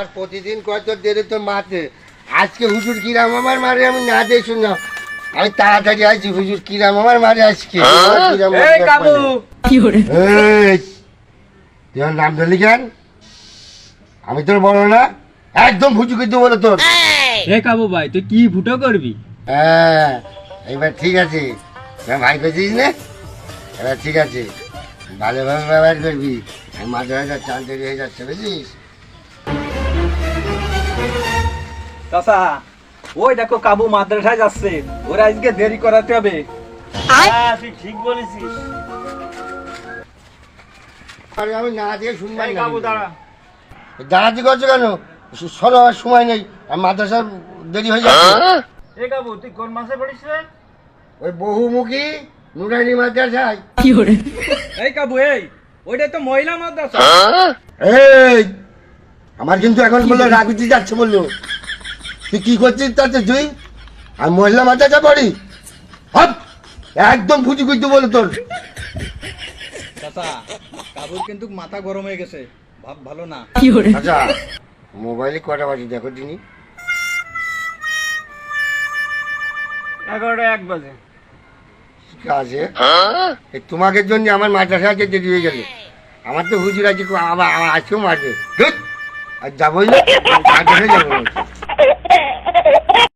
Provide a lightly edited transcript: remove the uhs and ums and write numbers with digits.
আর প্রতিদিন কত দেরে তো মারতে, আজকে হুজুর কিরাম আমার মারে আমি না দিয়ে শুনলাম, আমি তাড়াতাড়ি আছি। হুজুর কিরাম আমার মারে আজকে। এই কাবু এই, তুই আমার নাম ধরলি কেন? আমি তোর বড় না? একদম ফুচু কিন্তু বলে তোর। এ কাবু ভাই তুই কি ফুটো করবি? হ্যাঁ, এবার ঠিক আছে, ভাই পেয়েছিস না? এবার ঠিক আছে, ভালোভাবে ব্যবহার করবি। আমি মাঝে মাঝে চাল তৈরি হয়ে যাচ্ছে, বুঝলিস? চাচা ওই দেখো কাবু মাদ্রাসায় যাচ্ছে, ওরা আজকে দেরি করাতে হবে। তুই ঠিক বলেছিস। আরে আমি না দিয়ে শুনবাই এই না। কাবু দাঁড়া। দাঁড়াতে করছো কেন? শোনো, আমার সময় নেই, আমি মাদ্রাসার দেরি হয়ে যাচ্ছে। এ কাবু তুই কোন মাসে পড়িস রে? ওই বহুমুখী নুরানি মাদ্রাসায়। এই কাবু এই ওইটা তো মহিলা মাদ্রাসা। এই, আমার কিন্তু এখন বললো রাগুতি যাচ্ছে, বললো তুই কি করছিস তাতে? তুই আমি মহিলা মাদ্রাসা পড়ি? হপ, একদম ফুচু কিন্তু বলো তোর। চাচা কাবুর কিন্তু মাথা গরম হয়ে গেছে, ভাব ভালো না। আচ্ছা, মোবাইলে কটা বাজে দেখো দিনি। 11:01 বাজে। ঠিক আছে, এই তোমাকে জন্য আমার মাদ্রাসা আজকে দেরি হয়ে গেল। আমার তো হুজুর আছে, আমার আজকেও মারবে। ধুৎ, আর যাবোই না, মাদ্রাসায় যাবো না।